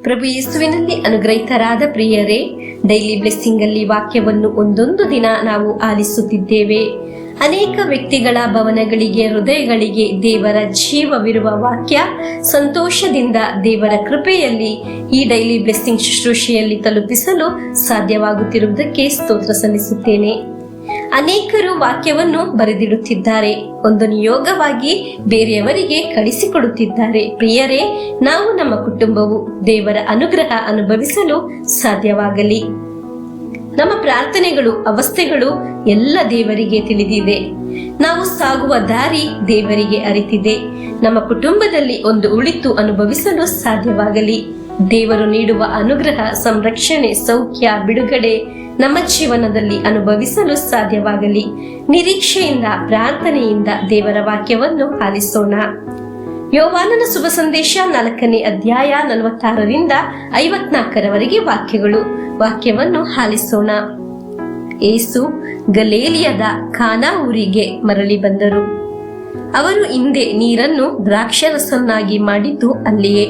ಪ್ರಭು ಯೇಸುವಿನಲ್ಲಿ ಅನುಗ್ರಹಿತರಾದ ಪ್ರಿಯರೇ, daily blessing ಅಲ್ಲಿ ವಾಕ್ಯವನ್ನು ಒಂದೊಂದು ದಿನ ನಾವು ಆಲಿಸುತ್ತಿದ್ದೇವೆ. ಅನೇಕ ವ್ಯಕ್ತಿಗಳ ಭವನಗಳಿಗೆ, ಹೃದಯಗಳಿಗೆ ದೇವರ ಜೀವವಿರುವ ವಾಕ್ಯ ಸಂತೋಷದಿಂದ ದೇವರ ಕೃಪೆಯಲ್ಲಿ ಈ ಡೈಲಿ ಬ್ಲೆಸ್ಸಿಂಗ್ ಶುಶ್ರೂಷೆಯಲ್ಲಿ ತಲುಪಿಸಲು ಸಾಧ್ಯವಾಗುತ್ತಿರುವುದಕ್ಕೆ ಸ್ತೋತ್ರ ಸಲ್ಲಿಸುತ್ತೇನೆ. ಅನೇಕರು ವಾಕ್ಯವನ್ನು ಬರೆದಿಡುತ್ತಿದ್ದಾರೆ, ಒಂದು ನಿಯೋಗವಾಗಿ ಬೇರೆಯವರಿಗೆ ಕಳಿಸಿಕೊಡುತ್ತಿದ್ದಾರೆ. ಪ್ರಿಯರೇ, ನಾವು ನಮ್ಮ ಕುಟುಂಬವು ದೇವರ ಅನುಗ್ರಹ ಅನುಭವಿಸಲು ಸಾಧ್ಯವಾಗಲಿ. ನಮ್ಮ ಪ್ರಾರ್ಥನೆಗಳು, ಅವಸ್ಥೆಗಳು ಎಲ್ಲ ದೇವರಿಗೆ ತಿಳಿದಿದೆ. ನಾವು ಸಾಗುವ ದಾರಿ ದೇವರಿಗೆ ಅರಿತಿದೆ. ನಮ್ಮ ಕುಟುಂಬದಲ್ಲಿ ಒಂದು ಉಳಿತು ಅನುಭವಿಸಲು ಸಾಧ್ಯವಾಗಲಿ. ದೇವರು ನೀಡುವ ಅನುಗ್ರಹ, ಸಂರಕ್ಷಣೆ, ಸೌಖ್ಯ, ಬಿಡುಗಡೆ ನಮ್ಮ ಜೀವನದಲ್ಲಿ ಅನುಭವಿಸಲು ಸಾಧ್ಯವಾಗಲಿ. ನಿರೀಕ್ಷೆಯಿಂದ, ಪ್ರಾರ್ಥನೆಯಿಂದ ದೇವರ ವಾಕ್ಯವನ್ನು ಆಲಿಸೋಣ. ಯೋವಾನನ ಶುಭ ಸಂದೇಶ 4ನೇ ಅಧ್ಯಾಯ 46ರಿಂದ 54ರವರೆಗೆ ವಾಕ್ಯಗಳು. ವಾಕ್ಯವನ್ನು ಆಲಿಸೋಣ. ಯೇಸು ಗಲಿಲಾಯದ ಕಾನಾ ಊರಿಗೆ ಮರಳಿ ಬಂದರು. ಅವರು ಹಿಂದೆ ನೀರನ್ನು ದ್ರಾಕ್ಷಾರಸನ್ನಾಗಿ ಮಾಡಿದ್ದು ಅಲ್ಲಿಯೇ.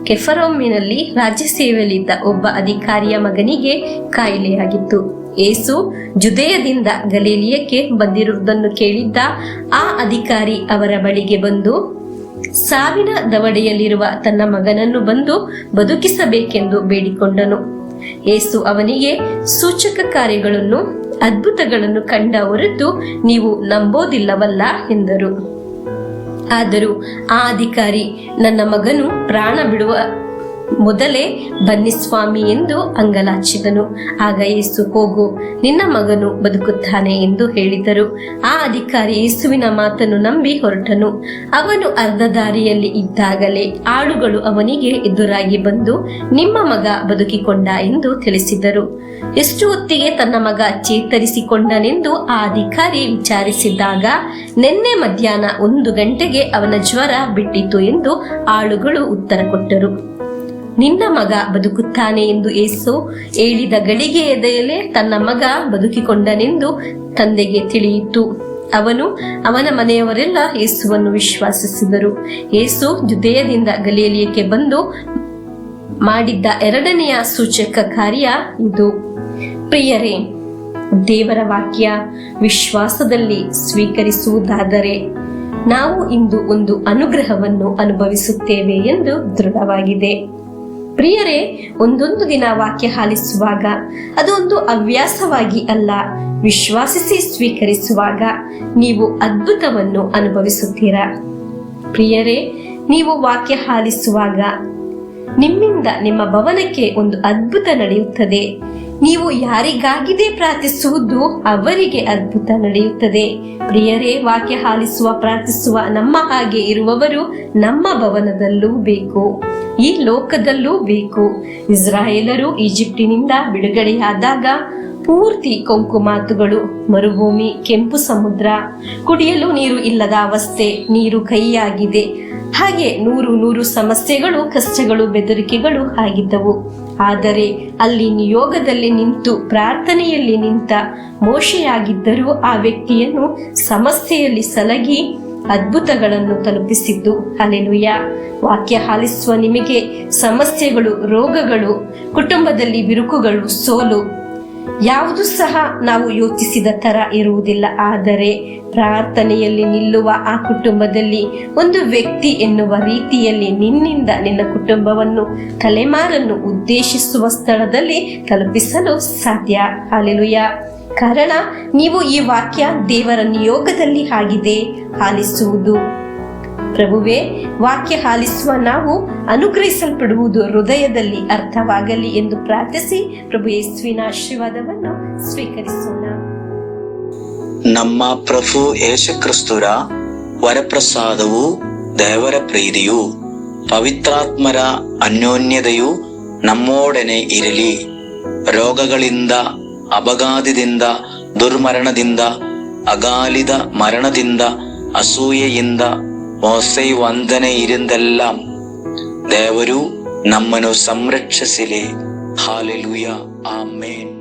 ಕೆಫರ್ನೌಮಿನಲ್ಲಿ ರಾಜ್ಯ ಸೇವೆಯಲ್ಲಿದ್ದ ಒಬ್ಬ ಅಧಿಕಾರಿಯ ಮಗನಿಗೆ ಕಾಯಿಲೆಯಾಗಿತ್ತು. ಯೇಸು ಜುದೇಯದಿಂದ ಗಲಿಲಾಯಕ್ಕೆ ಬಂದಿರುವುದನ್ನು ಕೇಳಿದ್ದ ಆ ಅಧಿಕಾರಿ ಅವರ ಬಳಿಗೆ ಬಂದು ಸಾವಿನ ದವಡೆಯಲ್ಲಿರುವ ತನ್ನ ಮಗನನ್ನು ಬಂದು ಬದುಕಿಸಬೇಕೆಂದು ಬೇಡಿಕೊಂಡನು. ಯೇಸು ಅವನಿಗೆ ಸೂಚಕ ಕಾರ್ಯಗಳನ್ನು, ಅದ್ಭುತಗಳನ್ನು ಕಂಡ ಹೊರತು ನೀವು ನಂಬೋದಿಲ್ಲವಲ್ಲ ಎಂದರು. ಆದರೂ ಆ ಅಧಿಕಾರಿ, ನನ್ನ ಮಗನು ಪ್ರಾಣ ಬಿಡುವ ಮೊದಲೇ ಬನ್ನಿ ಸ್ವಾಮಿ ಎಂದು ಅಂಗಲಾಚಿದನು. ಆಗ ಯೇಸು, ಹೋಗು, ನಿನ್ನ ಮಗನು ಬದುಕುತ್ತಾನೆ ಎಂದು ಹೇಳಿದರು. ಆ ಅಧಿಕಾರಿ ಯೇಸುವಿನ ಮಾತನ್ನು ನಂಬಿ ಹೊರಟನು. ಅವನು ಅರ್ಧ ದಾರಿಯಲ್ಲಿ ಇದ್ದಾಗಲೇ ಆಳುಗಳು ಅವನಿಗೆ ಎದುರಾಗಿ ಬಂದು, ನಿಮ್ಮ ಮಗ ಬದುಕಿಕೊಂಡ ಎಂದು ತಿಳಿಸಿದರು. ಎಷ್ಟು ಹೊತ್ತಿಗೆ ತನ್ನ ಮಗ ಚೇತರಿಸಿಕೊಂಡನೆಂದು ಆ ಅಧಿಕಾರಿ ವಿಚಾರಿಸಿದಾಗ, ನಿನ್ನೆ ಮಧ್ಯಾಹ್ನ 1 ಗಂಟೆಗೆ ಅವನ ಜ್ವರ ಬಿಟ್ಟಿತು ಎಂದು ಆಳುಗಳು ಉತ್ತರ ಕೊಟ್ಟರು. ನಿನ್ನ ಮಗ ಬದುಕುತ್ತಾನೆ ಎಂದು ಯೇಸು ಹೇಳಿದ ಗಳಿಗೆಯಲ್ಲೇ ತನ್ನ ಮಗ ಬದುಕಿಕೊಂಡನೆಂದು ತಂದೆಗೆ ತಿಳಿಯಿತು. ಅವನು, ಅವನ ಮನೆಯವರೆಲ್ಲ ಯೇಸುವನ್ನು ವಿಶ್ವಾಸಿಸಿದರು. ಯೇಸು ಜುದೇಯದಿಂದ ಗಲಿಲಾಯಕ್ಕೆ ಬಂದು ಮಾಡಿದ್ದ 2ನೆಯ ಸೂಚಕ ಕಾರ್ಯ ಇದು. ಪ್ರಿಯರೇ, ದೇವರ ವಾಕ್ಯ ವಿಶ್ವಾಸದಲ್ಲಿ ಸ್ವೀಕರಿಸುವುದಾದರೆ ನಾವು ಇಂದು ಒಂದು ಅನುಗ್ರಹವನ್ನು ಅನುಭವಿಸುತ್ತೇವೆ ಎಂದು ದೃಢವಾಗಿದೆ. ಪ್ರಿಯರೇ, ಒಂದೊಂದು ದಿನ ವಾಕ್ಯ ಆಲಿಸುವಾಗ ಅದು ಒಂದು ಹವ್ಯಾಸವಾಗಿ ಅಲ್ಲ, ವಿಶ್ವಾಸಿಸಿ ಸ್ವೀಕರಿಸುವಾಗ ನೀವು ಅದ್ಭುತವನ್ನು ಅನುಭವಿಸುತ್ತೀರಾ. ಪ್ರಿಯರೇ, ನೀವು ವಾಕ್ಯ ಆಲಿಸುವಾಗ ನಿಮ್ಮಿಂದ ನಿಮ್ಮ ಭವನಕ್ಕೆ ಒಂದು ಅದ್ಭುತ ನಡೆಯುತ್ತದೆ. ನೀವು ಯಾರಿಗಾಗಿದೆ ಪ್ರಾರ್ಥಿಸುವುದು ಅವರಿಗೆ ಅದ್ಭುತ ನಡೆಯುತ್ತದೆ. ಪ್ರಿಯರೇ, ವಾಕ್ಯ ಆಲಿಸುವ, ಪ್ರಾರ್ಥಿಸುವ ನಮ್ಮ ಹಾಗೆ ಇರುವವರು ನಮ್ಮ ಭವನದಲ್ಲೂ ಬೇಕು, ಈ ಲೋಕದಲ್ಲೂ ಬೇಕು. ಇಸ್ರಾಯೇಲರು ಈಜಿಪ್ಟಿನಿಂದ ಬಿಡುಗಡೆಯಾದಾಗ ಪೂರ್ತಿ ಕೊಂಕು ಮಾತುಗಳು, ಮರುಭೂಮಿ, ಕೆಂಪು ಸಮುದ್ರ, ಕುಡಿಯಲು ನೀರು ಇಲ್ಲದ ಅವಸ್ಥೆ, ನೀರು ಕೈಯಾಗಿದೆ, ಹಾಗೆ 100 ಸಮಸ್ಯೆಗಳು, ಕಷ್ಟಗಳು, ಬೆದರಿಕೆಗಳು ಆಗಿದ್ದವು. ಆದರೆ ಅಲ್ಲಿ ನಿಯೋಗದಲ್ಲಿ ನಿಂತು ಪ್ರಾರ್ಥನೆಯಲ್ಲಿ ನಿಂತ ಮೋಶೆಯಾಗಿದ್ದರೂ ಆ ವ್ಯಕ್ತಿಯನ್ನು ಸಮಸ್ಯೆಯಲ್ಲಿ ಸಲಗಿ ಅದ್ಭುತಗಳನ್ನು ತಲುಪಿಸಿದ್ದು. ಹಲ್ಲೆಲೂಯಾ. ವಾಕ್ಯ ಆಲಿಸುವ ನಿಮಗೆ ಸಮಸ್ಯೆಗಳು, ರೋಗಗಳು, ಕುಟುಂಬದಲ್ಲಿ ಬಿರುಕುಗಳು, ಸೋಲು ಯಾವುದು ಸಹ ನಾವು ಯೋಚಿಸಿದ ತರ ಇರುವುದಿಲ್ಲ. ಆದರೆ ಪ್ರಾರ್ಥನೆಯಲ್ಲಿ ನಿಲ್ಲುವ ಆ ಕುಟುಂಬದಲ್ಲಿ ಒಂದು ವ್ಯಕ್ತಿ ಎನ್ನುವ ರೀತಿಯಲ್ಲಿ ನಿನ್ನಿಂದ ನಿನ್ನ ಕುಟುಂಬವನ್ನು, ತಲೆಮಾರನ್ನು ಉದ್ದೇಶಿಸುವ ಸ್ಥಳದಲ್ಲಿ ತಲುಪಿಸಲು ಸಾಧ್ಯ. ಹಲ್ಲೆಲೂಯಾ. ಕಾರಣ ನೀವು ಈ ವಾಕ್ಯ ದೇವರ ನಿಯೋಗದಲ್ಲಿ ಆಗಿದೆ ಆಲಿಸುವುದು. ಪ್ರಭುವೇ, ವಾಕ್ಯ ಆಲಿಸುವ ನಾವು ಅನುಗ್ರಹಿಸಲ್ಪಡುವುದು ಹೃದಯದಲ್ಲಿ ಅರ್ಥವಾಗಲಿ ಎಂದು ಪ್ರಾರ್ಥಿಸಿ ಪ್ರಭು ಯೇಸುವಿನ ಆಶೀರ್ವಾದವನ್ನು ಸ್ವೀಕರಿಸೋಣ. ನಮ್ಮ ಪ್ರಭು ಯೇಸು ಕ್ರಿಸ್ತರ ವರಪ್ರಸಾದವು, ದೇವರ ಪ್ರೀತಿಯು, ಪವಿತ್ರಾತ್ಮರ ಅನ್ಯೋನ್ಯತೆಯು ನಮ್ಮೊಡನೆ ಇರಲಿ. ರೋಗಗಳಿಂದ, ಅಪಘಾತದಿಂದ, ದುರ್ಮರಣದಿಂದ, ಅಗಾಲಿದ ಮರಣದಿಂದ, ಅಸೂಯೆಯಿಂದ, ಮೋಸೆ ವಂದನೆ ಇರಿಂದೆಲ್ಲ ದೇವರು ನಮ್ಮನ್ನು ಸಂರಕ್ಷಿಸಲಿ. ಹಾಲೆಲೂಯಾ. ಆಮೇನ್.